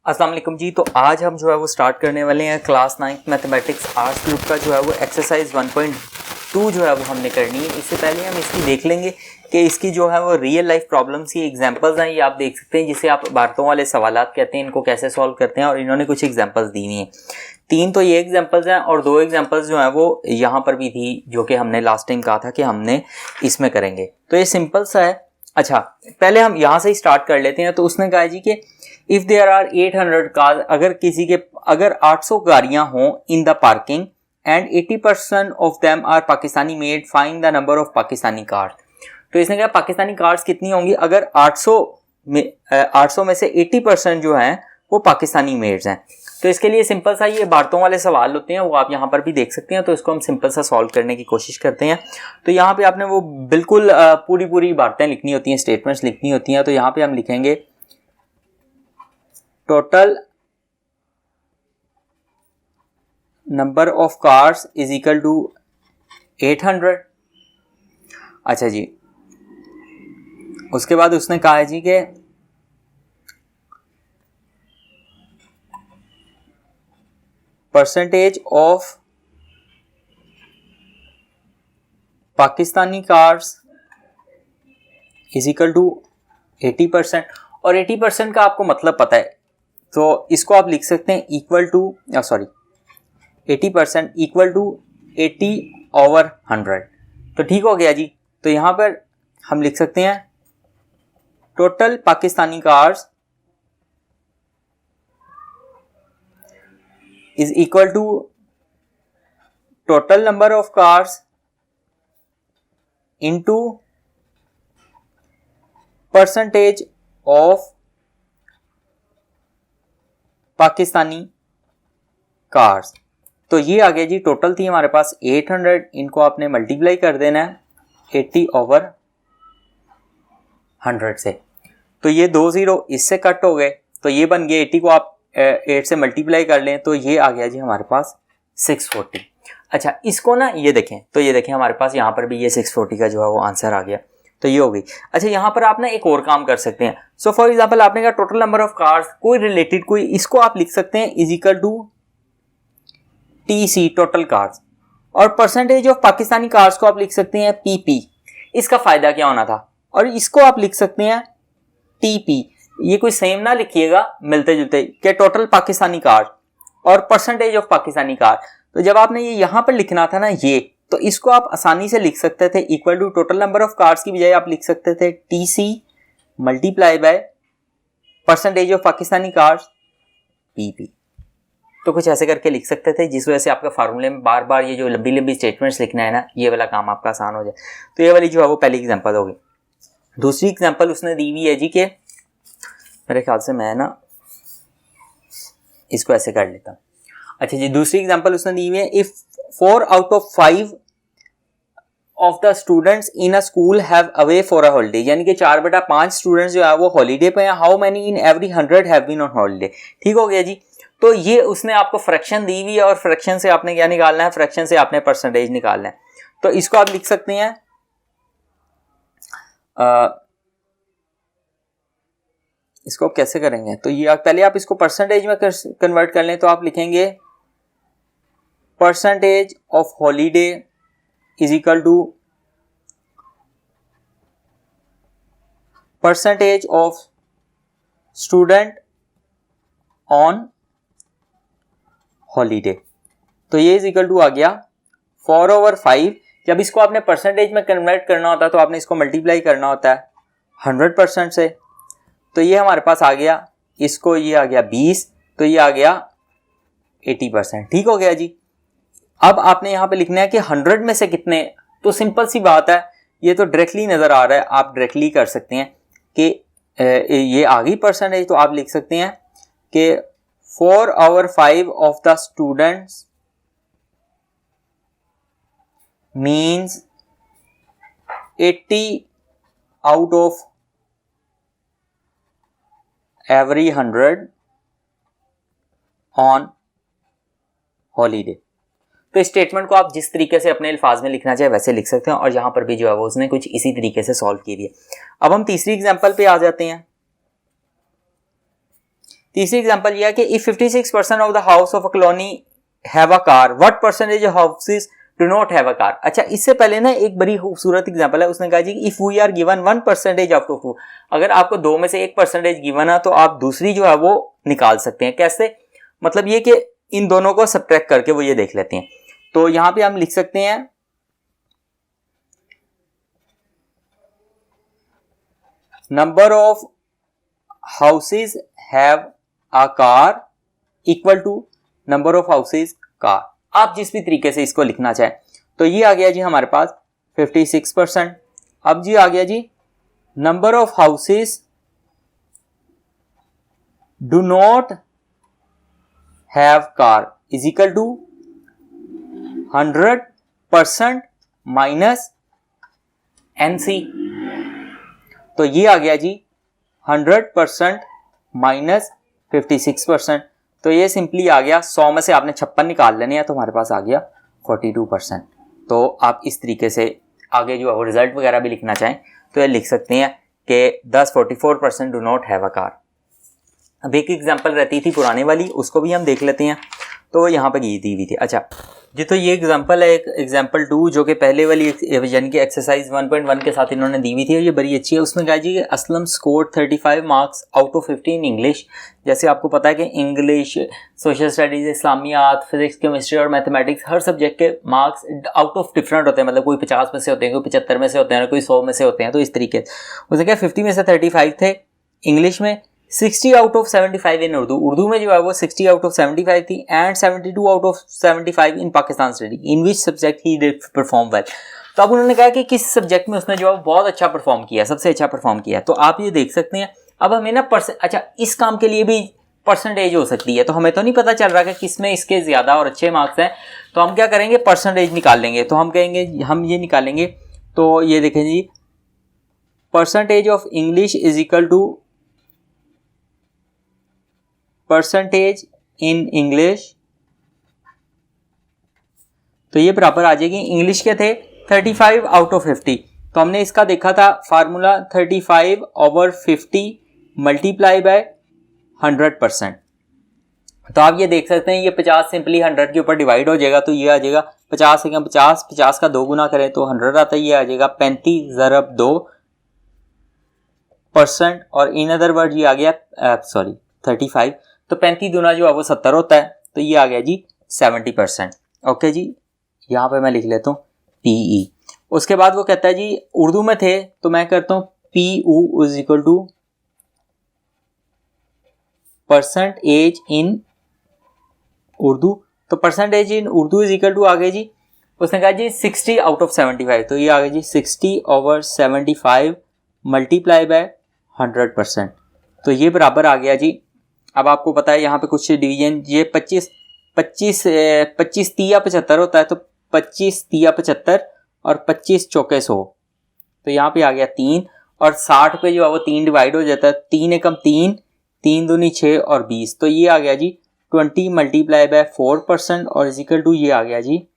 अस्सलाम वालेकुम जी। तो आज हम जो है वो स्टार्ट करने वाले हैं क्लास 9 मैथमेटिक्स आर्ट्स ग्रुप का जो है वो एक्सरसाइज 1.2 जो है वो हमने करनी है। इससे पहले हम इसकी देख लेंगे कि इसकी जो है वो रियल लाइफ प्रॉब्लम्स ये एग्जांपल्स हैं, ये आप देख सकते हैं, जिसे आप बातों वाले सवालात कहते हैं, इनको कैसे सॉल्व करते हैं। और इन्होंने कुछ एग्जांपल्स दी हुई हैं, 3 तो ये एग्जांपल्स हैं और 2 एग्जांपल्स जो हैं वो यहाँ पर भी थी, जो कि हमने लास्ट टाइम कहा था कि हमने इसमें करेंगे। तो ये सिंपल सा है। अच्छा, पहले हम यहाँ से ही स्टार्ट कर लेते हैं। तो उसने कहा जी कि इफ़ देयर आर 800 कार, अगर 800 गाड़ियां हों in the parking and 80% of them are Pakistani made, find the number of Pakistani cars. तो इसने कहा पाकिस्तानी कार्स कितनी होंगी अगर 800 में से 80% जो हैं वो पाकिस्तानी मेड्स हैं। तो इसके लिए सिंपल सा ये बातों वाले सवाल होते हैं, वो आप यहाँ पर भी देख सकते हैं। तो इसको हम सिंपल सा सॉल्व करने की कोशिश करते हैं। तो यहाँ पे आपने वो बिल्कुल पूरी बातें लिखनी होती हैं, स्टेटमेंट्स लिखनी होती हैं। तो यहाँ पे हम लिखेंगे total number of cars is equal to 800। अच्छा जी, उसके बाद उसने कहा है जी कि percentage of Pakistani cars is equal to 80%। और 80% का आपको मतलब पता है, तो इसको आप लिख सकते हैं इक्वल टू 80% इक्वल टू 80/100। तो ठीक हो गया जी। तो यहां पर हम लिख सकते हैं total Pakistani cars is equal to total number of cars into percentage of Pakistani cars. तो ये आ गया जी, टोटल थी हमारे पास 800, इनको आपने मल्टीप्लाई कर देना है 80/100 से। तो ये 2 0 इससे कट हो गए, तो ये बन गए 80 को आप 8 से मल्टीप्लाई कर लें तो ये आ गया जी हमारे पास 640। अच्छा, इसको ना ये देखें, तो ये देखें हमारे पास यहाँ पर भी ये 640 का जो है वो आंसर आ गया। तो ये हो गई। अच्छा, यहाँ पर आप ना एक और काम कर सकते हैं। सो फॉर एग्जांपल आपने कहा टोटल नंबर ऑफ कार्स, कोई रिलेटेड कोई, इसको आप लिख सकते हैं is equal to TC total cars, और परसेंटेज ऑफ पाकिस्तानी कार्स को आप लिख सकते हैं PP। इसका फायदा क्या होना था, और इसको आप लिख सकते हैं TP। ये कोई सेम ना लिखिएगा, मिलते जुलते, कि टोटल पाकिस्तानी कार्स और परसेंटेज ऑफ पाकिस्तानी कार। तो जब आपने ये यहां पर लिखना था ना ये, तो इसको आप आसानी से लिख सकते थे equal to total number of cars की बजाय आप लिख सकते थे TC multiply by percentage of Pakistani cars PP। तो कुछ ऐसे करके लिख सकते थे, जिस वजह से आपका फार्मूले में बार बार ये जो लंबी लंबी स्टेटमेंट्स लिखना है ना, ये वाला काम आपका आसान हो जाए। तो ये वाली जो है वो पहली एग्जांपल होगी। दूसरी एग्जांपल उसने दी हुई है जी कि मेरे ख्याल से मैं ना इसको ऐसे कर लेता हूँ। अच्छा जी, दूसरी एग्जांपल उसने दी हुई है if 4 out of 5 of the students in a school have away for a holiday, यानी कि 4/5 स्टूडेंट्स जो है वो हॉलीडे पे हैं। How many in every 100 have been on holiday. ठीक हो गया जी। तो ये उसने आपको फ्रैक्शन दी हुई है, और फ्रैक्शन से आपने क्या निकालना है, फ्रैक्शन से आपने परसेंटेज निकालना है। तो इसको आप लिख सकते हैं इसको आप कैसे करेंगे, तो ये पहले आप इसको परसेंटेज में कन्वर्ट कर लें। तो आप लिखेंगे percentage of holiday is equal to percentage of student on holiday. तो ये इज इक्वल टू आ गया 4/5। जब इसको आपने परसेंटेज में कन्वर्ट करना होता है तो आपने इसको मल्टीप्लाई करना होता है 100% से। तो ये हमारे पास आ गया, इसको ये आ गया 20, तो ये आ गया 80%। ठीक हो गया जी। अब आपने यहाँ पे लिखना है कि 100 में से कितने, तो सिंपल सी बात है, ये तो डायरेक्टली नजर आ रहा है, आप डायरेक्टली कर सकते हैं कि ये आ गई परसेंटेज। तो आप लिख सकते हैं कि 4/5 of the students means 80 out of every 100 on holiday। तो इस स्टेटमेंट को आप जिस तरीके से अपने अल्फाज में लिखना चाहे वैसे लिख सकते हैं, और यहाँ पर भी जो है वो उसने कुछ इसी तरीके से सॉल्व की है। अब हम तीसरी एग्जांपल पे आ जाते हैं। तीसरी एग्जांपल ये है कि if 56% of the house of a colony have a car, what percentage of houses do not have a car. अच्छा, इससे पहले ना एक बड़ी खूबसूरत एग्जांपल है, उसने कहा जी if we are given 1% out of 2, अगर आपको 2 में से 1% गिवन है तो आप दूसरी जो है वो निकाल सकते हैं। कैसे? मतलब ये कि इन दोनों को सब्ट्रैक्ट करके वो ये देख लेते हैं। तो यहां पे हम लिख सकते हैं number of houses have a car equal to number of houses car. आप जिस भी तरीके से इसको लिखना चाहें। तो ये आ गया जी हमारे पास 56%। अब जी आ गया जी number of houses do not have car is equal to 100% minus NC। तो ये आ गया जी 100% माइनस 56%। तो ये सिंपली आ गया 100 में से आपने 56 निकाल लेने हैं तो हमारे पास आ गया 42%। तो आप इस तरीके से आगे जो है रिजल्ट वगैरह भी लिखना चाहें तो ये लिख सकते हैं कि 44% do not have a car. अब एक एग्जांपल रहती थी पुराने वाली, उसको भी हम देख लेते हैं। तो यहाँ पे दी हुई थी। अच्छा जी, तो ये एग्जांपल है एक एग्जांपल 2 जो कि पहले वाली यानी कि एक्सरसाइज 1.1 के साथ इन्होंने दी हुई थी और ये बड़ी अच्छी है। उसमें कहा जी Aslam scored 35 marks out of 50 in English. जैसे आपको पता है कि इंग्लिश, सोशल स्टडीज़, इस्लामियात, फिजिक्स, केमिस्ट्री और मैथमेटिक्स हर सब्जेक्ट के मार्क्स आउट ऑफ डिफरेंट होते हैं। मतलब कोई 50 में से होते हैं, कोई 75 में से होते हैं, कोई 100 में से होते हैं। तो इस तरीके से उसे क्या 50 में से 35 थे इंग्लिश में, 60 आउट ऑफ 75 इन उर्दू में जो है वो 60 आउट ऑफ 75 थी and 72 out of 75 in Pakistan study in which subject he did perform well. तो अब उन्होंने कहा कि किस सब्जेक्ट में उसने जो है बहुत अच्छा परफॉर्म किया, सबसे अच्छा परफॉर्म किया। तो आप ये देख सकते हैं। अब हमें ना अच्छा इस काम के लिए भी परसेंटेज हो सकती है, तो हमें तो नहीं पता चल रहा कि किसमें इसके ज़्यादा और अच्छे मार्क्स हैं। तो हम क्या करेंगे, परसेंटेज निकाल लेंगे। तो हम कहेंगे, हम ये निकालेंगे। तो ये देखें जी, percentage of English is equal to percentage in English. तो ये बराबर आ जाएगी, इंग्लिश के थे 35 आउट ऑफ 50। तो हमने इसका देखा था फार्मूला 35/50 मल्टीप्लाई बाय 100%। तो आप ये देख सकते हैं ये 50 सिंपली 100 के ऊपर डिवाइड हो जाएगा। तो ये आ जाएगा 50 है 50, 50 का 2 गुना करें तो 100 आता है। ये आ जाएगा 35/2% और इन अदर वर्ड ये आ गया 35। तो 35 दूना जो है वो 70 होता है। तो ये आ गया जी 70%। ओके जी, यहाँ पे मैं लिख लेता हूँ PE। उसके बाद वो कहता है जी उर्दू में थे तो मैं करता हूँ PU is equal to percentage in Urdu. तो percentage in Urdu is equal to आ गया जी, उसने कहा जी 60 आउट ऑफ 75। तो ये आ गया जी 60/75 मल्टीप्लाई बाय 100%। तो ये बराबर आ गया जी। अब आपको पता है यहाँ पे कुछ डिवीजन, ये 25 तिया 75 होता है। तो 25 तिया 75 और 25 चौके 100। तो यहाँ पे आ गया 3 और 60 पे जो है वो 3 डिवाइड हो जाता है। 3 एकम 3, 3 दूनी 6 और 20। तो ये आ गया जी 20 मल्टीप्लाई बाय 4% और इजिकल टू ये आ गया जी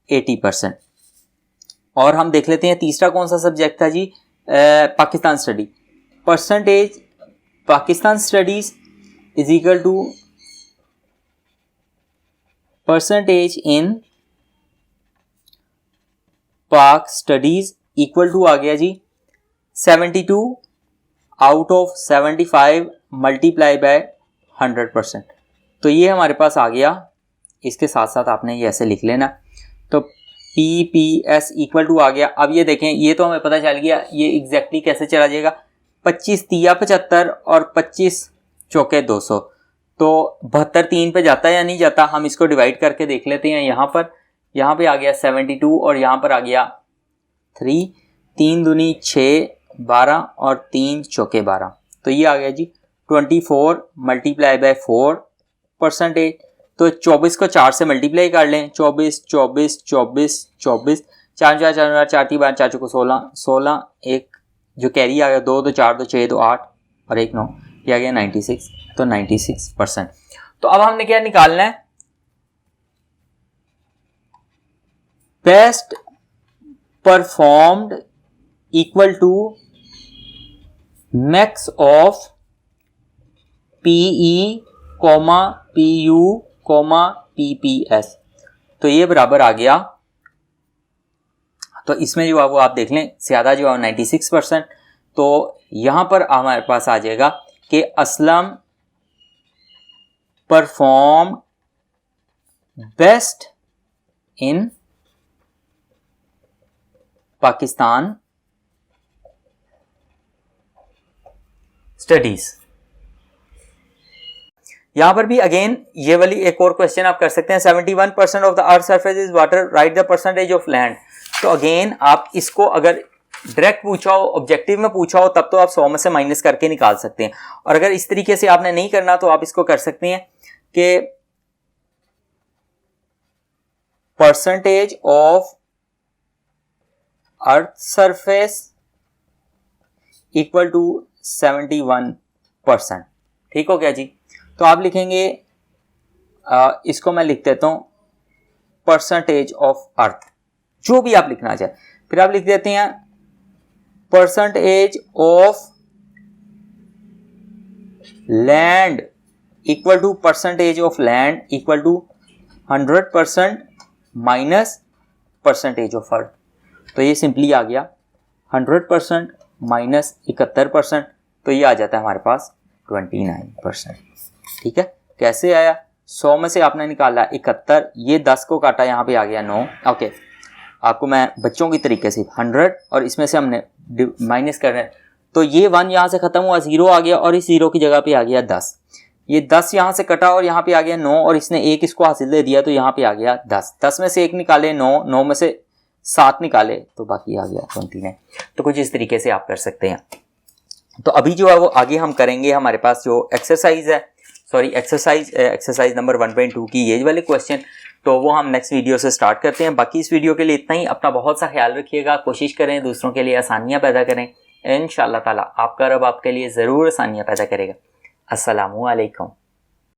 80%। और हम देख लेते हैं तीसरा कौन सा सब्जेक्ट था जी, Pakistan study. Percentage Pakistan studies is equal to percentage in Pak studies equal to आ गया जी 72 आउट ऑफ 75 मल्टीप्लाई बाय 100%। तो ये हमारे पास आ गया। इसके साथ साथ आपने ये ऐसे लिख लेना। तो PPS इक्वल टू आ गया। अब ये देखें, ये तो हमें पता चल गया ये एग्जैक्टली कैसे चला जाएगा। 25 तिया 75 और 25 चौके 200। तो 72 3 पे जाता है या नहीं जाता, हम इसको डिवाइड करके देख लेते हैं। यहाँ पे आ गया 72 और यहाँ पर आ गया 3, 3 दूनी 6 12 और 3 चौके 12। तो ये आ गया जी 24 मल्टीप्लाई बाय 4%। तो 24 को 4 से मल्टीप्लाई कर लें, 24 24 24 24, 4 4 4 4 3 12 4 को 16 16, एक जो कैरी आ गया 2 2 4 2 6 2 8 और 1 9, ये आ गया 96। तो 96%। तो अब हमने क्या निकालना है, best performed equal to max of PE, PU, PPS, तो ये बराबर आ गया। तो इसमें जो है वो आप देख लें ज़्यादा जो है 96%, तो यहाँ पर हमारे पास आ जाएगा कि Aslam perform best in Pakistan studies. यहां पर भी अगेन ये वाली एक और क्वेश्चन आप कर सकते हैं, 71% of the earth surface is water, right the percentage of land. तो अगेन आप इसको अगर डायरेक्ट पूछा हो, ऑब्जेक्टिव में पूछा हो, तब तो आप 100 में से माइनस करके निकाल सकते हैं। और अगर इस तरीके से आपने नहीं करना तो आप इसको कर सकते हैं कि percentage of earth surface equal to 71%। ठीक हो गया जी। तो आप लिखेंगे इसको मैं लिख देता हूं परसेंटेज ऑफ अर्थ, जो भी आप लिखना चाहे। फिर आप लिख देते हैं percentage of land equal to percentage of land equal to 100% minus percentage of earth. तो ये सिंपली आ गया 100% माइनस 71%, तो ये आ जाता है हमारे पास 29%। ठीक है, कैसे आया? 100 में से आपने निकाला 71, ये 10 को काटा, यहाँ पे आ गया 9। ओके, आपको मैं बच्चों की तरीके से 100 और इसमें से हमने माइनस कर रहे हैं, तो ये 1 यहाँ से खत्म हुआ, 0 आ गया और इस 0 की जगह पे आ गया 10। ये 10 यहाँ से कटा और यहाँ पे आ गया 9 और इसने 1 इसको हासिल दे दिया, तो यहाँ पे आ गया 10। 10 में से 1 निकाले 9, 9 में से 7 निकाले तो बाकी आ गया 29। तो कुछ इस तरीके से आप कर सकते हैं। तो अभी जो है वो आगे हम करेंगे, हमारे पास जो एक्सरसाइज है, सॉरी एक्सरसाइज नंबर 1.2 की ये वाले क्वेश्चन, तो वो हम नेक्स्ट वीडियो से स्टार्ट करते हैं। बाकी इस वीडियो के लिए इतना ही। अपना बहुत सा ख्याल रखिएगा, कोशिश करें दूसरों के लिए आसानियाँ पैदा करें। इंशाअल्लाह ताला आपका रब आपके लिए ज़रूर आसानियाँ पैदा करेगा। अस्सलामु अलैकुम।